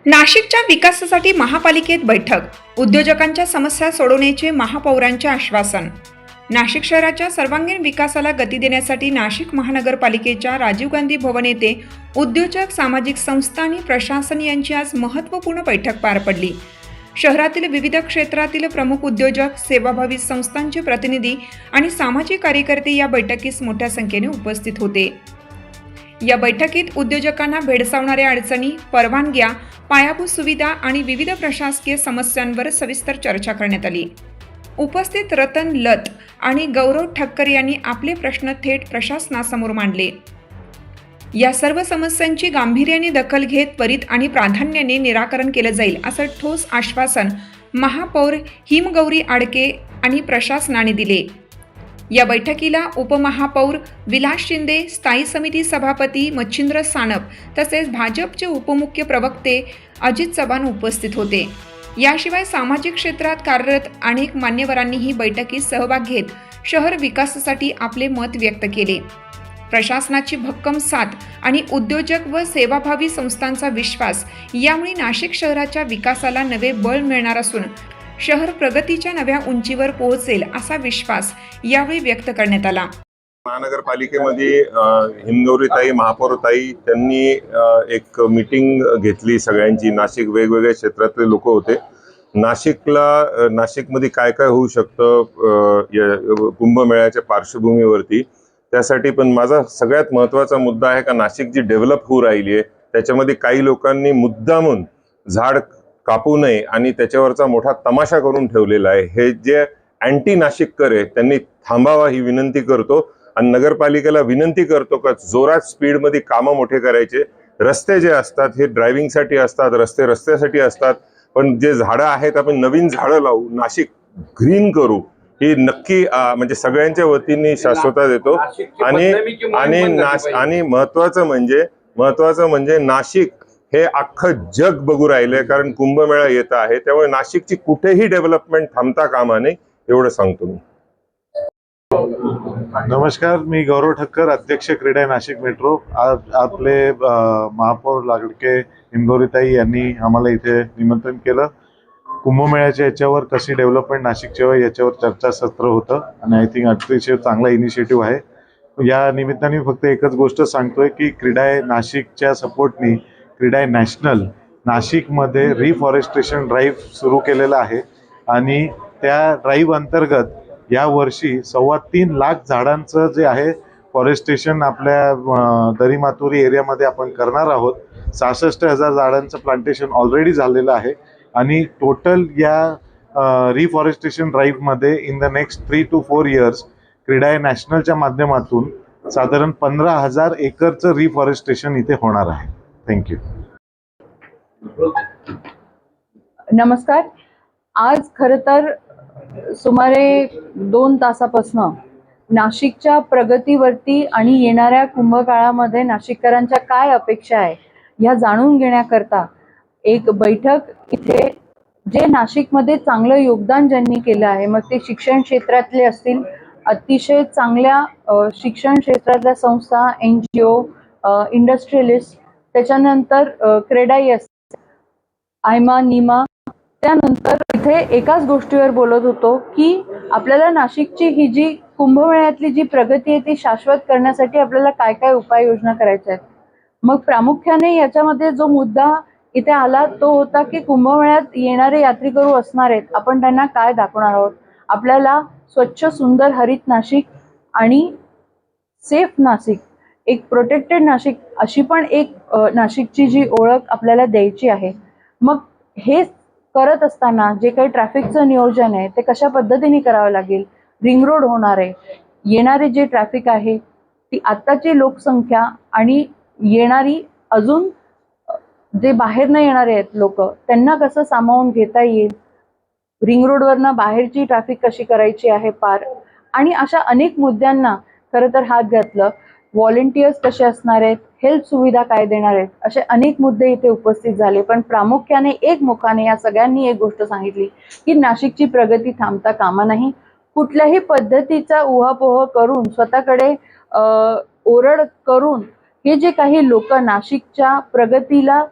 नाशिकच्या विकासासाठी महापालिकेत बैठक, उद्योजकांच्या समस्या सोडवण्याचे महापौरांचे आश्वासन। नाशिक शहराच्या सर्वांगीण विकासाला गती देण्यासाठी नाशिक महानगरपालिकेच्या राजीव गांधी भवन येथे उद्योजक, सामाजिक संस्था आणि प्रशासन यांची आज महत्त्वपूर्ण बैठक पार पडली। शहरातील विविध क्षेत्रातील प्रमुख उद्योजक, सेवाभावी संस्थांचे प्रतिनिधी आणि सामाजिक कार्यकर्ते या बैठकीस मोठ्या संख्येने उपस्थित होते। या बैठकीत उद्योजकांना भेडसावणाऱ्या अडचणी, परवानग्या, पायाभूत सुविधा आणि विविध प्रशासकीय समस्यांवर सविस्तर चर्चा करण्यात आली। उपस्थित रतन लत आणि गौरव ठक्कर यांनी आपले प्रश्न थेट प्रशासनासमोर मांडले। या सर्व समस्यांची गांभीर्याने दखल घेत त्वरित आणि प्राधान्याने निराकरण केले जाईल असं ठोस आश्वासन महापौर हिमगौरी आडके आणि प्रशासनाने दिले। या बैठकीला उपमहापौर विलास शिंदे, स्थायी समिती सभापती मच्छिंद्र सानप तसेच भाजपचे उपमुख्य प्रवक्ते अजित चव्हाण उपस्थित होते। याशिवाय सामाजिक क्षेत्रात कार्यरत अनेक मान्यवरांनीही बैठकीत सहभाग घेत शहर विकासासाठी आपले मत व्यक्त केले। प्रशासनाची भक्कम साथ आणि उद्योजक व सेवाभावी संस्थांचा विश्वास यामुळे नाशिक शहराच्या विकासाला नवे बळ मिळणार असून शहर प्रगतीच्या नव्या उंचीवर पोहोचेल असा विश्वास यावेळी व्यक्त करण्यात आला। महानगरपालिकेमध्ये हिमगौरीताई, महापौरताई त्यांनी एक मीटिंग घेतली सगळ्यांची। नाशिक वेगवेगळ्या क्षेत्रातले लोक होते। नाशिकमध्ये काय काय होऊ शकतं कुंभमेळ्याच्या पार्श्वभूमीवरती, त्यासाठी पण माझा सगळ्यात महत्त्वाचा मुद्दा आहे का नाशिक जी डेव्हलप होऊ राहिली आहे त्याच्यामध्ये काही लोकांनी मुद्दामून झाड कापू नये आणि त्याच्यावरचा मोठा तमाशा करून ठेवलेला आहे। हे जे अँटी नाशिककर आहे त्यांनी थांबावा ही विनंती करतो आणि नगरपालिकेला विनंती करतो का जोरात स्पीडमध्ये कामं मोठे करायचे। रस्ते जे असतात हे ड्रायव्हिंगसाठी असतात, रस्ते रस्त्यासाठी असतात, पण जे झाडं आहेत आपण नवीन झाडं लावू, नाशिक ग्रीन करू ही नक्की म्हणजे सगळ्यांच्या वतीने शाश्वता देतो। आणि महत्वाचं म्हणजे नाशिक हे अख्खं जग बघू राहिले, कारण कुंभमेळा येत आहे, त्यामुळे नाशिकची कुठेही डेव्हलपमेंट थांबता कामा नये एवढं सांगतो मी। नमस्कार, मी गौरव ठक्कर, अध्यक्ष क्रीडा नाशिक मेट्रो। आज आपले महापौर लाडके हिमगौरीताई यांनी आम्हाला इथे निमंत्रण केलं। कुंभमेळ्याच्या याच्यावर कशी डेव्हलपमेंट नाशिकची व्हावी याच्यावर चर्चासत्र होतं आणि आय थिंक अतिशय चांगला इनिशिएटिव्ह आहे। या निमित्ताने फक्त एकच गोष्ट सांगतोय की क्रीडा नाशिकच्या सपोर्टनी क्रीडा नॅशनल नाशिकमध्ये रिफॉरेस्टेशन ड्राईव्ह सुरू केलेला आहे आणि त्या ड्राईव्ह अंतर्गत या वर्षी 3.25 लाख झाडांचं जे आहे फॉरेस्टेशन आपल्या दरीमातुरी एरियामध्ये आपण करणार आहोत। 66,000 झाडांचं प्लांटेशन ऑलरेडी झालेलं आहे आणि टोटल या रिफॉरेस्टेशन ड्राईव्हमध्ये in the next 3 to 4 years क्रीडा नॅशनलच्या माध्यमातून साधारण 15,000 एकरचं रिफॉरेस्टेशन इथे होणार आहे। थँक्यू। नमस्कार। आज खरं तर सुमारे 2 तासापासून नाशिकच्या प्रगतीवरती आणि येणाऱ्या कुंभकाळामध्ये नाशिककरांच्या काय अपेक्षा आहे ह्या जाणून घेण्याकरता एक बैठक इथे, जे नाशिकमध्ये चांगलं योगदान ज्यांनी केलं आहे, मग ते शिक्षण क्षेत्रातले असतील, अतिशय चांगल्या शिक्षण क्षेत्रातल्या संस्था, NGO, इंडस्ट्रियलिस्ट, त्याच्यानंतर क्रेडाई असतील, आयमा, नीमा, त्यानंतर इथे एकाच गोष्टीवर बोलत होतो की आपल्याला नाशिकची ही जी कुंभमेळ्यातली जी प्रगती आहे ती शाश्वत करण्यासाठी आपल्याला काय काय उपाययोजना करायच्या आहेत। मग प्रामुख्याने याच्यामध्ये जो मुद्दा इथे आला तो होता की कुंभमेळ्यात येणारे यात्रेकरू असणार आहेत, आपण त्यांना काय दाखवणार आहोत। आपल्याला स्वच्छ, सुंदर, हरित नाशिक आणि सेफ नाशिक, एक प्रोटेक्टेड नाशिक अशी पण एक नाशिकची जी ओळख आपल्याला द्यायची आहे। मग हे करत असताना जे काही ट्रॅफिकचं नियोजन आहे ते कशा पद्धतीने करावं लागेल, रिंग रोड होणार आहे, येणारे जे ट्रॅफिक आहे ती आत्ताची लोकसंख्या आणि येणारी अजून जे बाहेर न येणारे आहेत लोक, त्यांना कसं सामावून घेता येईल, रिंग रोडवरनं बाहेरची ट्रॅफिक कशी करायची आहे पार, आणि अशा अनेक मुद्द्यांना खरं तर हात घातलं। व्हॉलेंटियर्स कसे असणार आहेत, हेल्थ सुविधा काय देणार आहेत, असे अनेक मुद्दे इथे उपस्थित झाले। पण प्रामुख्याने एकमुखाने या सगळ्यांनी एक गोष्ट सांगितली की नाशिकची प्रगती थांबता कामा नाही। कुठल्याही पद्धतीचा उहापोह करून, स्वतःकडे ओरड करून हे जे काही लोक नाशिकच्या प्रगतीला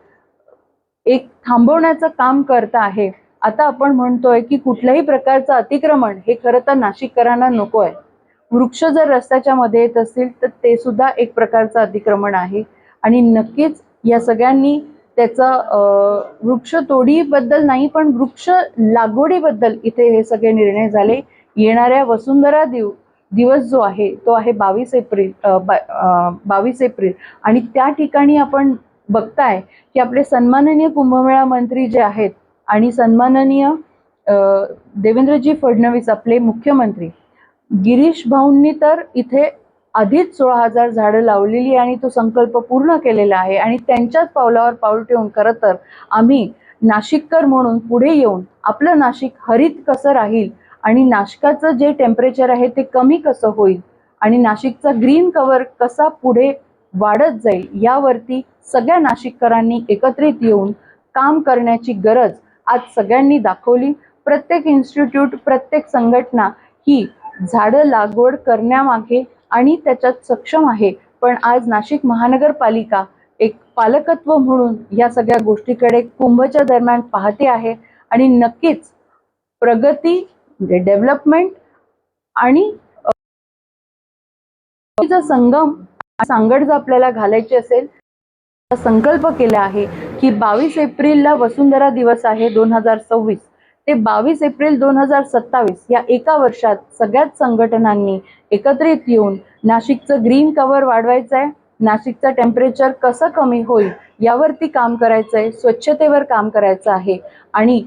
एक थांबवण्याचं काम करत आहे. आता आपण म्हणतोय की कुठल्याही प्रकारचं अतिक्रमण हे खरं तर नाशिककरांना नको आहे. वृक्ष जर रस्त्याच्या मध्ये येत असतील तर ते सुद्धा एक प्रकारचं अतिक्रमण आहे आणि नक्कीच या सगळ्यांनी त्याचं वृक्ष तोडीबद्दल नाही पण वृक्ष लागवडीबद्दल इथे हे सगळे निर्णय झाले. येणाऱ्या वसुंधरा दिवस जो आहे तो आहे 22 एप्रिल आणि त्या ठिकाणी आपण बघताय की आपले सन्माननीय कुंभमेळा मंत्री जे आहेत आणि सन्माननीय देवेंद्रजी फडणवीस आपले मुख्यमंत्री गिरीश भाऊंनी तर इथे आधीच 16,000 झाडं लावलेली आणि तो संकल्प पूर्ण केलेला आहे आणि त्यांच्याच पावलावर पाऊल ठेवून खरं तर आम्ही नाशिककर म्हणून पुढे येऊन आपलं नाशिक हरित कसं राहील आणि नाशिकाचं जे टेम्परेचर आहे ते कमी कसं होईल आणि नाशिकचा ग्रीन कव्हर कसा पुढे वाढत जाईल यावरती सगळ्या नाशिककरांनी एकत्रित येऊन काम करण्याची गरज आज सगळ्यांनी दाखवली. प्रत्येक इन्स्टिट्यूट, प्रत्येक संघटना ही झाडं लागवड करण्यामागे आणि त्याच्यात सक्षम आहे. पण आज नाशिक महानगरपालिका एक पालकत्व म्हणून या सगळ्या गोष्टीकडे कुंभच्या दरम्यान पाहते आहे आणि नक्कीच प्रगती म्हणजे डेव्हलपमेंट आणि संगम सांगड जर आपल्याला घालायची असेल संकल्प केला आहे की 22 एप्रिलला वसुंधरा दिवस आहे 2026 ते 22 एप्रिल 2027 या एका वर्षात सगळ्याच संघटनांनी एकत्रित येऊन नाशिकचं ग्रीन कव्हर वाढवायचं आहे, नाशिकचं टेम्परेचर कसं कमी होईल यावरती काम करायचं आहे, स्वच्छतेवर काम करायचं आहे आणि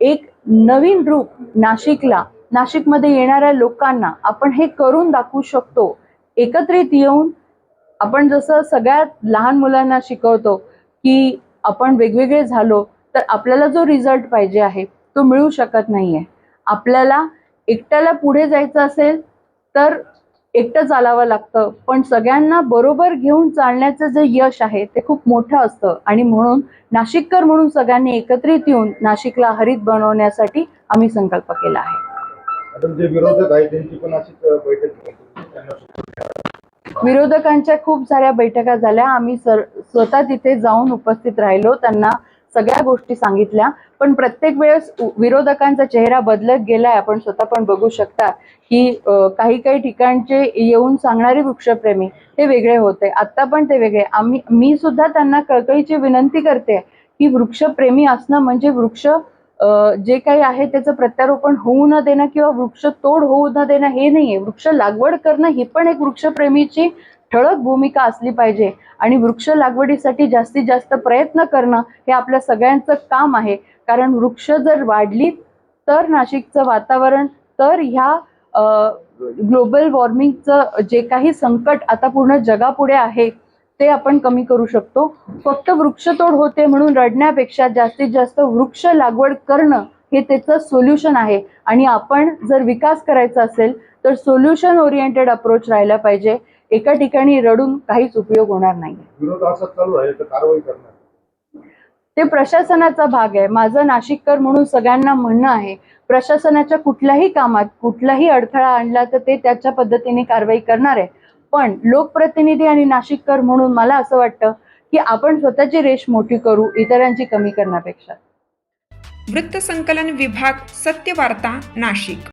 एक नवीन रूप नाशिकमध्ये येणाऱ्या लोकांना आपण हे करून दाखवू शकतो. एकत्रित येऊन आपण जसं सगळ्यात लहान मुलांना शिकवतो की आपण वेगवेगळे झालो तर आपल्याला जो रिझल्ट पाहिजे आहे तो मिळू शकत नाहीये. आपल्याला एकट्याला पुढे जायचं असेल तर एकटं चालावं लागतं, पण सगळ्यांना बरोबर घेऊन चालण्याचं जे यश आहे ते खूप मोठं असतं आणि म्हणून नाशिककर म्हणून सगळ्यांनी एकत्रित येऊन नाशिकला हरित बनवण्यासाठी आम्ही संकल्प केला आहे. जे विरोधक आहेत त्यांची पण अशीच बैठक विरोधकांच्या खूप साऱ्या बैठका झाल्या. आम्ही स्वतः तिथे जाऊन उपस्थित राहिलो, त्यांना सगळ्या गोष्टी सांगितल्या. पण प्रत्येक वेळेस विरोधकांचा चेहरा बदलत गेलाय. आपण स्वतः पण बघू शकता की काही ठिकाणचे येऊन सांगणारे वृक्षप्रेमी ते वेगळे होते, आता पण ते वेगळे. मी सुद्धा त्यांना कळकळीची विनंती करते की वृक्षप्रेमी असणं म्हणजे वृक्ष जे काही आहे त्याचं प्रत्यारोपण होऊ न देणं किंवा वृक्ष तोड होऊ न देणं हे नाहीये. वृक्ष लागवड करणं ही पण एक वृक्षप्रेमीची ठळक भूमिका असली पाहिजे आणि वृक्ष लागवडीसाठी जास्तीत जास्त प्रयत्न करणं हे आपल्या सगळ्यांचं काम आहे. कारण वृक्ष जर वाढली तर नाशिकचं वातावरण, तर ह्या ग्लोबल वॉर्मिंगचं जे काही संकट आता पूर्ण जगापुढे आहे ते आपण कमी करू शकतो. फक्त वृक्षतोड होते म्हणून रडण्यापेक्षा जास्तीत जास्त वृक्ष लागवड करणं हे त्याचं सोल्युशन आहे आणि आपण जर विकास करायचा असेल तर सोल्युशन ओरिएंटेड अप्रोच राहायला पाहिजे. एका ठिकाणी रडून काहीच उपयोग होणार नाही. विरोध असा चालू आहे तर कारवाई करणार ते प्रशासनाचा भाग आहे. माझं नाशिककर म्हणून सगळ्यांना म्हणणं आहे प्रशासनाच्या कुठल्याही कामात कुठलाही अडथळा आणला तर ते त्याच्या पद्धतीने कारवाई करणार आहे. पण लोकप्रतिनिधी आणि नाशिककर म्हणून मला असं वाटतं की आपण स्वतःची रेष मोठी करू इतरांची कमी करण्यापेक्षा. वृत्तसंकलन विभाग, सत्य वार्ता, नाशिक.